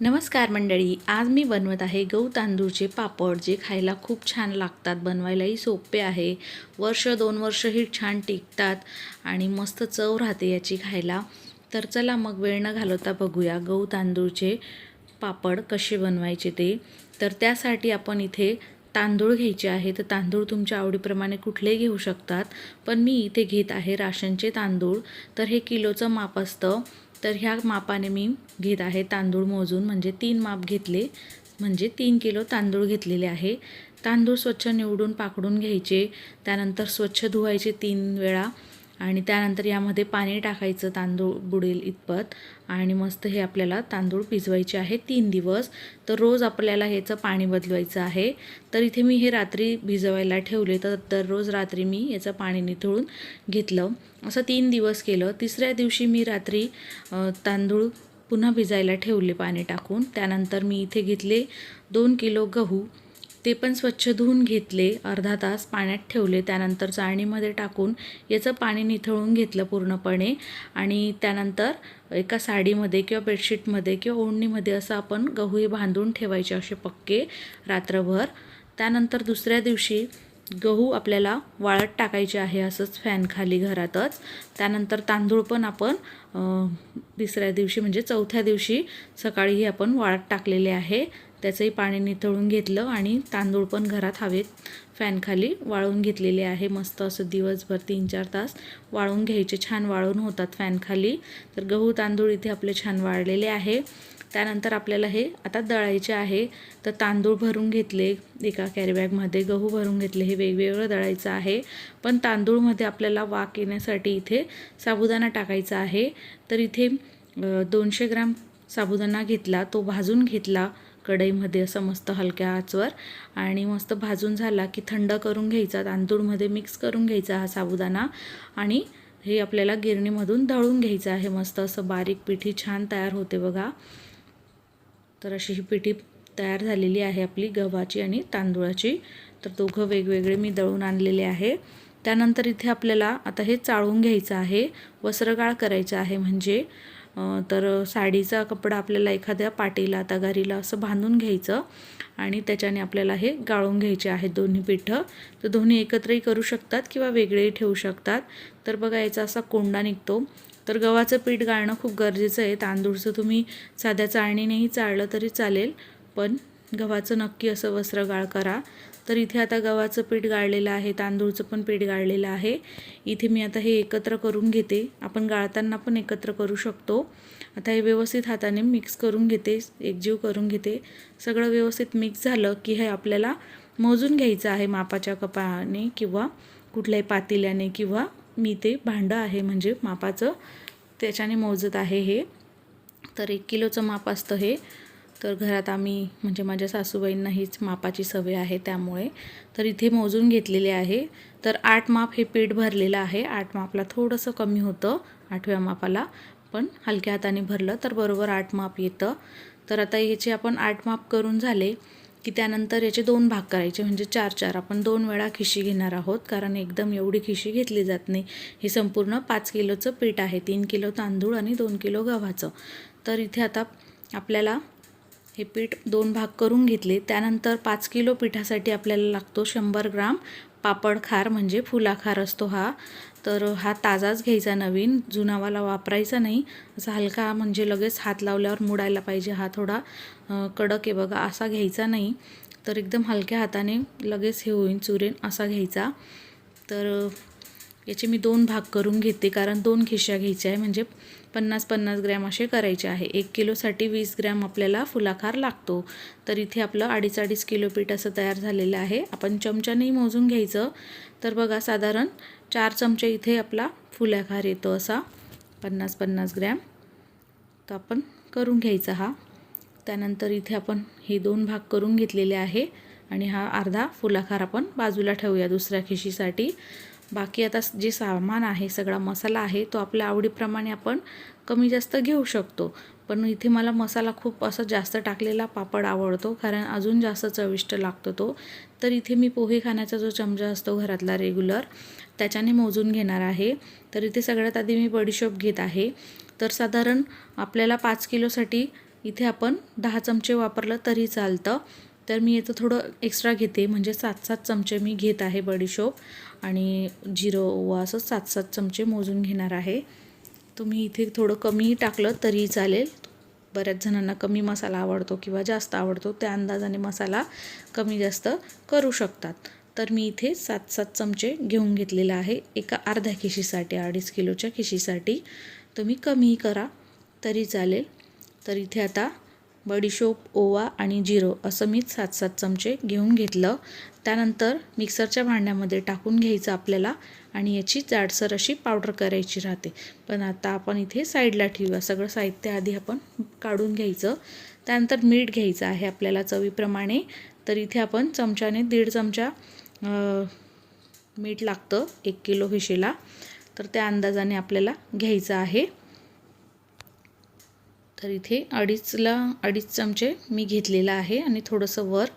नमस्कार मंडळी, आज मी बनवत आहे गहू तांदूळचे पापड, जे खायला खूप छान लागतात, बनवायलाही सोपे आहे. वर्ष 2 वर्षही छान टिकतात आणि मस्त चव राहते याची खायला. तर चला मग वेळ न घालवता बघूया गहू तांदूळचे पापड कसे बनवायचे ते. तर त्यासाठी आपण इथे तांदूळ घ्यायचे आहे. तर तांदूळ तुमच्या आवडीप्रमाणे कुठलेही घेऊ शकतात, पण मी इथे घेत आहे राशनचे तांदूळ. तर हे किलोचं माप असतं, तर ह्या मापाने मी घेत आहे तांदूळ मोजून, म्हणजे 3 माप घेतले, म्हणजे 3 किलो तांदूळ घेतलेले आहे. तांदूळ स्वच्छ निवडून पाकडून घ्यायचे, त्यानंतर स्वच्छ धुवायचे 3 वेळा आणि त्यानंतर यामध्ये पाणी टाकायचं तांदूळ बुडेल इतपत आणि मस्त हे आपल्याला तांदूळ भिजवायचे आहे 3 दिवस. तर रोज आपल्याला ह्याचं पाणी बदलवायचं आहे. तर इथे मी हे रात्री भिजवायला ठेवले, तर दररोज रात्री मी याचं पाणी निथळून घेतलं. असं 3 दिवस केलं. तिसऱ्या दिवशी मी रात्री तांदूळ पुन्हा भिजायला ठेवले पाणी टाकून. त्यानंतर मी इथे घेतले 2 किलो गहू, ते पण स्वच्छ धुवून घेतले, अर्धा तास पाण्यात ठेवले. त्यानंतर चाळणीमध्ये टाकून याचं पाणी निथळून घेतलं पूर्णपणे आणि त्यानंतर एका साडीमध्ये किंवा बेडशीटमध्ये किंवा ओढणीमध्ये असं आपण गहू हे बांधून ठेवायचे असे पक्के रात्रभर. त्यानंतर दुसऱ्या दिवशी गहू आपल्याला वाळत टाकायचे आहे, असंच फॅनखाली घरातच. त्यानंतर तांदूळ पण आपण तिसऱ्या दिवशी म्हणजे चौथ्या दिवशी सकाळीही आपण वाळत टाकलेले आहे. त्याचंही पाणी निथळून घेतलं आणि तांदूळ पण घरात हवेत फॅनखाली वाळून घेतलेले आहे. मस्त असं दिवसभर 3-4 तास वाळून घ्यायचे, छान वाळून होतात फॅनखाली. तर गहू तांदूळ इथे आपले छान वाळलेले आहे. त्यानंतर आपल्याला हे आता दळायचे आहे. तर तांदूळ भरून घेतले एका कॅरीबॅगमध्ये, गहू भरून घेतले, हे वेगवेगळं दळायचं आहे. पण तांदूळमध्ये आपल्याला वाक येण्यासाठी इथे साबुदाणा टाकायचा आहे. तर इथे 200 ग्राम साबुदाणा घेतला, तो भाजून घेतला कढईमध्ये असं मस्त हलक्या आचवर आणि मस्त भाजून झाला की थंड करून घ्यायचा, तांदूळमध्ये मिक्स करून घ्यायचा हा साबुदाणा आणि हे आपल्याला गिरणीमधून दळून घ्यायचं आहे. मस्त असं बारीक पिठी छान तयार होते बघा. तर अशी ही पिठी तयार झालेली आहे आपली गव्हाची आणि तांदूळाची. तर दोघं वेगवेगळे मी दळून आणलेले आहे. त्यानंतर इथे आपल्याला आता हे चाळून घ्यायचं आहे, वस्त्रगाळ करायचं आहे. म्हणजे तर साडीचा कपडा आपल्याला एखाद्या पाटीला तगारीला असं बांधून घ्यायचं आणि त्याच्याने आपल्याला हे गाळून घ्यायचे आहेत दोन्ही पिठं. तर दोन्ही एकत्रही करू शकतात किंवा वेगळेही ठेवू शकतात. तर बघा याचा असा कोंडा निघतो. तर गव्हाचं पीठ गाळणं खूप गरजेचं आहे. तांदूळचं तुम्ही साध्या चाळणीनेही चाळलं तरी चालेल, पण गव्हाचं नक्की असं वस्त्रगाळ करा. तर इथे आता गव्हाचं पीठ गाळलेलं आहे, तांदूळचं पण पीठ गाळलेलं आहे. इथे मी आता हे एकत्र करून घेते. आपण गाळताना पण एकत्र करू शकतो. आता हे व्यवस्थित हाताने मिक्स करून घेते, एकजीव करून घेते. सगळं व्यवस्थित मिक्स झालं की हे आपल्याला मोजून घ्यायचं आहे मापाच्या कपाने किंवा कुठल्याही पातेल्याने, किंवा मी ते भांडं आहे म्हणजे मापाचं, त्याच्याने मोजत आहे हे. तर 1 किलोचं माप असतं हे. तर घरात आम्ही म्हणजे माझ्या सासूबाईंना हीच मापाची सवय आहे त्यामुळे. तर इथे मोजून घेतलेले आहे. तर 8 माप हे पीठ भरलेलं आहे. 8 मापला थोडंसं कमी होतं 8व्या मापाला, पण हलक्या हाताने भरलं तर बरोबर 8 माप येतं. तर आता याचे आपण 8 माप करून झाले की त्यानंतर याचे 2 भाग करायचे, म्हणजे 4-4 आपण 2 वेळा खिशी घेणार आहोत, कारण एकदम एवढी खिशी घेतली जात नाही. हे संपूर्ण 5 किलोचं पीठ आहे, 3 किलो तांदूळ आणि 2 किलो गव्हाचं. तर इथे आता आपल्याला हे पीठ 2 भाग करून घेतले. त्यानंतर 5 किलो पिठासाठी आपल्याला लागतो 100 ग्राम पापड खार, म्हणजे फुलाखार असतो हा. तर हा ताजाच घ्यायचा, नवीन, जुनावाला वापरायचा नाही. असा हलका, म्हणजे लगेच हात लावल्यावर मुडायला पाहिजे. हा थोडा कडक आहे बघा, असा घ्यायचा नाही. तर एकदम हलक्या हाताने लगेच हे होईल, चुरेन असा घ्यायचा. तर याचे मी 2 भाग करून घेते, कारण 2 खिश्या घ्यायच्या आहे, म्हणजे 50-50 ग्रॅम असे करायचे आहे. 1 किलोसाठी 20 ग्रॅम आपल्याला फुलाखार लागतो. तर इथे आपलं 2.5 किलो पीठ असं तयार झालेलं आहे. आपण चमच्यानेही मोजून घ्यायचं. तर बघा साधारण 4 चमचे इथे आपला फुलाखार येतो, असा 50-50 ग्रॅम. तर आपण करून घ्यायचा हा. त्यानंतर इथे आपण हे 2 भाग करून घेतलेले आहे आणि हा अर्धा फुलाखार आपण बाजूला ठेवूया दुसऱ्या खिशीसाठी. बाकी आता जे सामान आहे, सगळा मसाला आहे, तो आपल्या आवडीप्रमाणे आपण कमी जास्त घेऊ शकतो. पण इथे मला मसाला खूप असं जास्त टाकलेला पापड आवडतो, कारण अजून जास्त चविष्ट लागतो तो. तर इथे मी पोहे खाण्याचा जो चमचा असतो घरातला रेग्युलर, त्याच्याने मोजून घेणार आहे. तर इथे सगळ्यात आधी मी बडीशोप घेत आहे. तर साधारण आपल्याला 5 किलोसाठी इथे आपण 10 चमचे वापरलं तरी चालतं. तर मी इथं थोडं एक्स्ट्रा घेते, म्हणजे 7-7 चमचे मी घेत आहे बडीशोप आणि जिरं ओवा असं 7-7 चमचे मोजून घेणार आहे. तुम्ही इथे थोडं कमी टाकलं तरी चालेल. बऱ्याच जणांना कमी मसाला आवडतो किंवा जास्त आवडतो, त्या अंदाजाने मसाला कमी जास्त करू शकतात. तर मी इथे 7-7 चमचे घेऊन घेतलेला आहे एका अर्ध्या खिशीसाठी. 2.5 किलोच्या खिशीसाठी तुम्ही कमी करा तरी चालेल. तर इथे आता बडीशोप, ओवा आणि जिरं असं मी 7-7 चमचे घेऊन घेतलं. त्यानंतर मिक्सरच्या भांड्यामध्ये टाकून घ्यायचं आपल्याला आणि याची जाडसर अशी पावडर करायची राहते. पण आता आपण इथे साईडला ठेवूया. सगळं साहित्य आधी आपण काढून घ्यायचं. त्यानंतर मीठ घ्यायचं आहे आपल्याला चवीप्रमाणे. तर इथे आपण चमच्याने 1.5 चमचा मीठ लागतं 1 किलो खिशीला, तर त्या अंदाजाने आपल्याला घ्यायचं आहे. तर इथे 2.5 चमचे मी घेतलेला आहे आणि थोडंसं वर.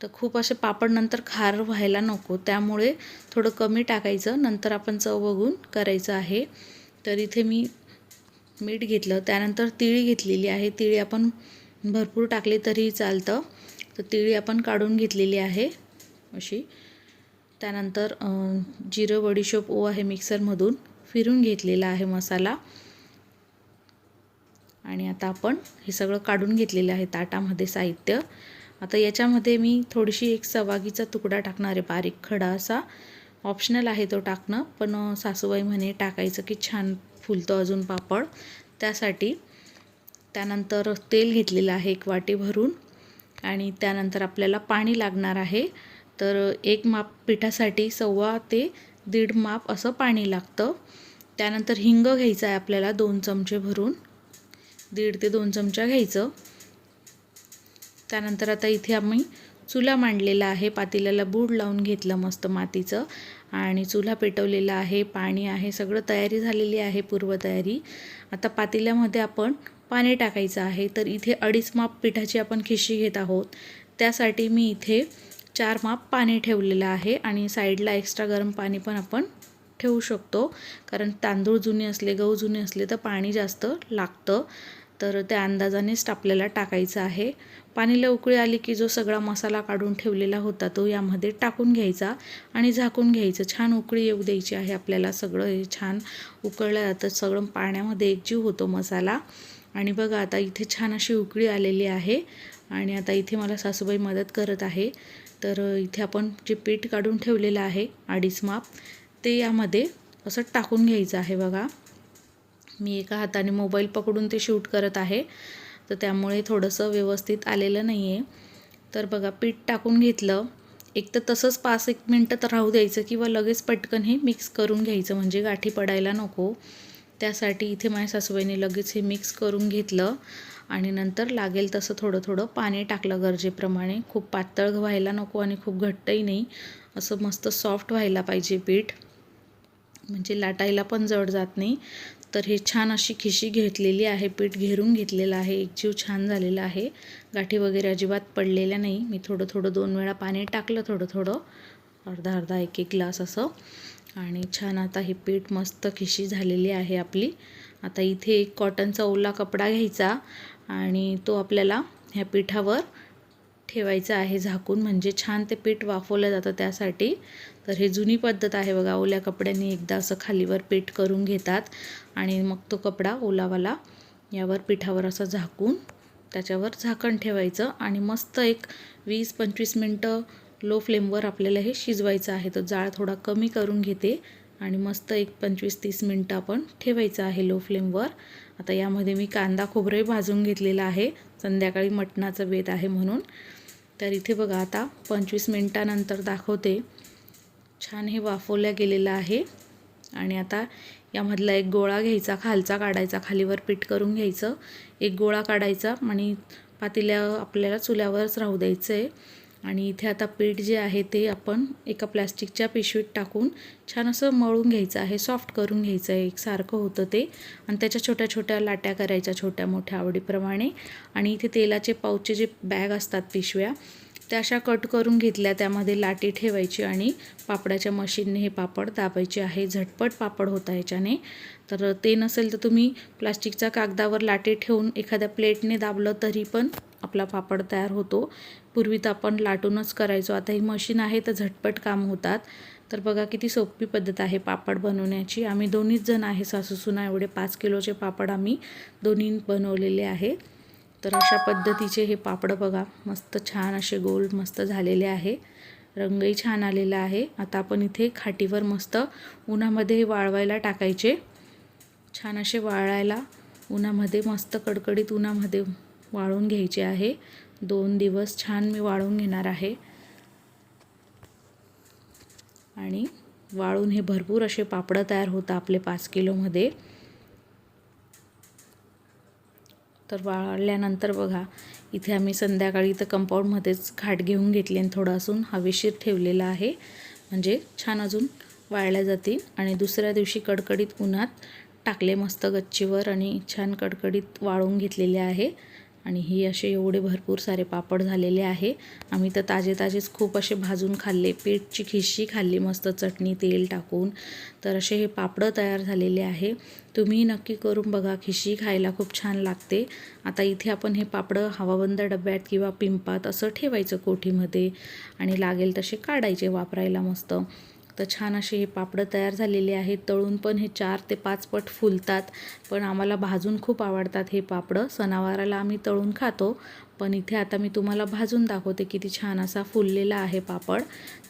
तर खूप असे पापड नंतर खार व्हायला नको, त्यामुळे थोडं कमी टाकायचं, नंतर आपण चव बघून करायचं आहे. तर इथे मी मीठ घेतलं. त्यानंतर तिळी घेतलेली आहे. तिळी आपण भरपूर टाकली तरी चालतं. तर तिळी आपण काढून घेतलेली आहे अशी. त्यानंतर जिरं, बडीशोप, ओवा हे मिक्सरमधून फिरून घेतलेला आहे मसाला. आणि आता आपण हे सगळं काढून घेतलेलं आहे ताटामध्ये साहित्य. आता याच्यामध्ये मी थोडीशी एक सवागीचा तुकडा टाकणार आहे, बारीक खडा असा. ऑप्शनल आहे तो टाकणं, पण सासूबाई म्हणे टाकायचं की छान फुलतो अजून पापड, त्यासाठी. त्यानंतर तेल घेतलेलं आहे 1 वाटी भरून आणि त्यानंतर आपल्याला पाणी लागणार आहे. तर 1 माप पिठासाठी 1.25 ते 1.5 माप असं पाणी लागतं. त्यानंतर हिंग घ्यायचं आहे आपल्याला 2 चमचे भरून, 1.5 ते 2 चमचा घ्यायचं. त्यानंतर आता इथे आम्ही चुला मांडलेला आहे. पातेल्याला बूड लावून घेतलं मस्त मातीचं आणि चुला पेटवलेला आहे. पाणी आहे, सगळं तयारी झालेली आहे, पूर्वतयारी. आता पातेल्यामध्ये आपण पाणी टाकायचं आहे. तर इथे 2.5 माप पिठाची आपण खिशी घेत आहोत, त्यासाठी मी इथे 4 माप पाणी ठेवलेलं आहे आणि साईडला एक्स्ट्रा गरम पाणी पण आपण ठेवू शकतो, कारण तांदूळ जुने असले, गहू जुने असले तर पाणी जास्त लागतं. तर त्या अंदाजानेच आपल्याला टाकायचं आहे. पाणीला उकळी आली की जो सगळा मसाला काढून ठेवलेला होता तो यामध्ये टाकून घ्यायचा आणि झाकून घ्यायचं. छान उकळी येऊ द्यायची आहे आपल्याला. सगळं हे छान उकळलं जातं, सगळं पाण्यामध्ये एकजीव होतो मसाला. आणि बघा आता इथे छान अशी उकळी आलेली आहे आणि आता इथे मला सासूबाई मदत करत आहे. तर इथे आपण जे पीठ काढून ठेवलेलं आहे 2.5 माप, ते यामध्ये असं टाकून घ्यायचं आहे. बघा मी एका हाताने मोबाईल पकडून ते शूट करत आहे, तर त्यामुळे थोडंसं व्यवस्थित आलेलं नाही आहे. तर बघा पीठ टाकून घेतलं. एक तर तसंच 5-1 मिनटं तर राहू द्यायचं किंवा लगेच पटकन हे मिक्स करून घ्यायचं, म्हणजे गाठी पडायला नको. त्यासाठी इथे माझ्या सासूबाईने लगेच हे मिक्स करून घेतलं आणि नंतर लागेल तसं थोडं थोडं पाणी टाकलं गरजेप्रमाणे. खूप पातळ व्हायला नको आणि खूप घट्टही नाही, असं मस्त सॉफ्ट व्हायला पाहिजे पीठ, म्हणजे लाटायला पण जड जात नाही. तर हे छान अशी खिशी घेतलेली आहे, पीठ घेरून घेतलेलं आहे, एकजीव छान झालेला आहे, गाठी वगैरे अजिबात पडलेल्या नाही. मी थोडं थोडं 2 वेळा पाणी टाकलं, थोडं थोडं, अर्धा 1-1 ग्लास असं. आणि छान आता हे पीठ मस्त खिशी झालेली आहे आपली. आता इथे एक कॉटनचा ओला कपडा घ्यायचा आणि तो आपल्याला ह्या पिठावर ठेवायचं आहे झाकून, म्हणजे छान ते पीठ वाफवलं जातं त्यासाठी. तर हे जुनी पद्धत आहे बघा, ओल्या कपड्यांनी एकदा असं खालीवर पीठ करून घेतात आणि मग तो कपडा ओलावाला यावर पिठावर असं झाकून त्याच्यावर झाकण ठेवायचं आणि मस्त एक 20-25 मिनटं लो फ्लेमवर आपल्याला हे शिजवायचं आहे. तर जाळ थोडा कमी करून घेते आणि मस्त एक 25-30 मिनटं आपण ठेवायचं आहे लो फ्लेमवर. आता यामध्ये मी कांदा खोबरंही भाजून घेतलेला आहे, संध्याकाळी मटणाचा बेत आहे म्हणून. तर इथे बघा आता 25 मिनटानंतर दाखवते, छान हे वाफवल्या गेलेलं आहे. आणि आता यामधला एक गोळा घ्यायचा, खालचा काढायचा, खालीवर पीठ करून घ्यायचं, एक गोळा काढायचा आणि पातेल्या आपल्याला चुल्यावरच राहू द्यायचं आहे. आणि इथे आता पीठ जे आहे ते आपण एका प्लॅस्टिकच्या पिशवीत टाकून छान असं मळून घ्यायचं आहे, सॉफ्ट करून घ्यायचं आहे, एकसारखं होतं ते. आणि त्याच्या छोट्या छोट्या लाट्या करायच्या, छोट्या मोठ्या आवडीप्रमाणे. आणि इथे तेलाचे पाऊचचे जे बॅग असतात, पिशव्या, त्या अशा कट करून घेतल्या, त्यामध्ये लाटी ठेवायची आणि पापडाच्या मशीनने हे पापड दाबायचे आहे. झटपट पापड होता याच्याने. तर ते नसेल तर तुम्ही प्लास्टिकच्या कागदावर लाटी ठेवून एखाद्या प्लेटने दाबलं तरी पण आपला पापड तयार होतो. पूर्वी तर आपण लाटूनच करायचो, आता ही मशीन आहे तर झटपट काम होतात. तर बघा किती सोपी पद्धत आहे पापड बनवण्याची. आम्ही दोन्हीच जण आहे, सासू सुना. एवढे 5 किलोचे पापड आम्ही दोन्ही बनवलेले आहे. तर अशा पद्धतीचे हे पापड बघा मस्त छान असे गोल मस्त झालेले आहे. रंगही छान आलेला आहे. आता आपण इथे खाटीवर मस्त उन्हामध्ये वाळवायला टाकायचे. छान असे वाळायला उन्हामध्ये मस्त कडकडीत उन्हामध्ये वाळून घ्यायचे आहे. 2 दिवस छान मी वाळून घेणार आहे. आणि वाळून हे भरपूर असे पापड तयार होतात आपले 5 किलोमध्ये. तर वाळल्यानंतर बघा इथे आम्ही संध्याकाळी तर कंपाऊंडमध्येच खाट घेऊन घेतले आणि थोडं असून हवेशीर ठेवलेलं आहे, म्हणजे छान अजून वाळल्या जातील. आणि दुसऱ्या दिवशी कडकडीत उन्हात टाकले मस्त गच्चीवर आणि छान कडकडीत वाळून घेतलेले आहे. आणि ही असे एवढे भरपूर सारे पापड झालेले आहे. आम्ही तर ताजेच खूप असे भाजून खाल्ले, पेटची खिशी खाल्ली मस्त चटणी तेल टाकून. तर असे हे पापड तयार झालेले आहे. तुम्ही नक्की करून बघा, खिशी खायला खूप छान लागते. आता इथे आपण हे पापड हवाबंद डब्यात किंवा पिंपात असं ठेवायचं कोठीमध्ये आणि लागेल तसे काढायचे वापरायला मस्त. तर छान असे हे पापड तयार झालेले आहेत. तळून पण हे 4 ते 5 पट फुलतात, पण आम्हाला भाजून खूप आवडतात हे पापड. सणावाराला आम्ही तळून खातो, पण इथे आता मी तुम्हाला भाजून दाखवते किती छान असा फुललेला आहे पापड.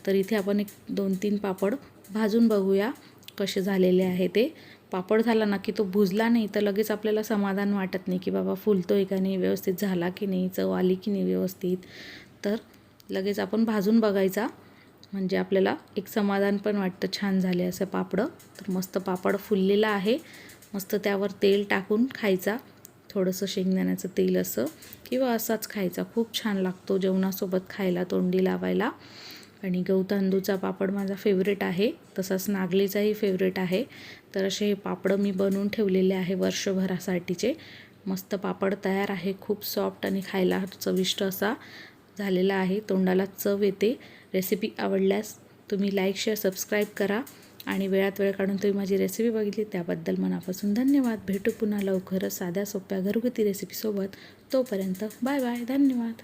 तर इथे आपण 1-2-3 पापड भाजून बघूया कसे झालेले आहे ते. पापड झाला ना की तो भुजला नाही तर लगेच आपल्याला समाधान वाटत नाही की बाबा फुलतोय का नाही, व्यवस्थित झाला की नाही, चव आली की नाही व्यवस्थित. तर लगेच आपण भाजून बघायचा, म्हणजे आपल्याला एक समाधान पण वाटतं छान झाले असं पापड. तर मस्त पापड फुललेला आहे. मस्त त्यावर तेल टाकून खायचा, थोडंसं शेंगदाण्याचं तेल असं, किंवा असाच खायचा. खूप छान लागतो जेवणासोबत खायला, तोंडी लावायला. आणि गहू तांदूळचा पापड माझा फेवरेट आहे, तसाच नागलीचाही फेवरेट आहे. तर असे हे पापड मी बनवून ठेवलेले आहे वर्षभरासाठीचे. मस्त पापड तयार आहे, खूप सॉफ्ट आणि खायला चविष्ट असा झालेला आहे. तोंडाला चव येते. रेसिपी आवडल्यास तुम्ही लाईक शेअर सबस्क्राईब करा. आणि वेळात वेळ काढून तुम्ही माझी रेसिपी बघितली त्याबद्दल मनापासून धन्यवाद. भेटू पुन्हा लवकरच साध्या सोप्या घरगुती रेसिपीसोबत. तोपर्यंत बाय बाय, धन्यवाद.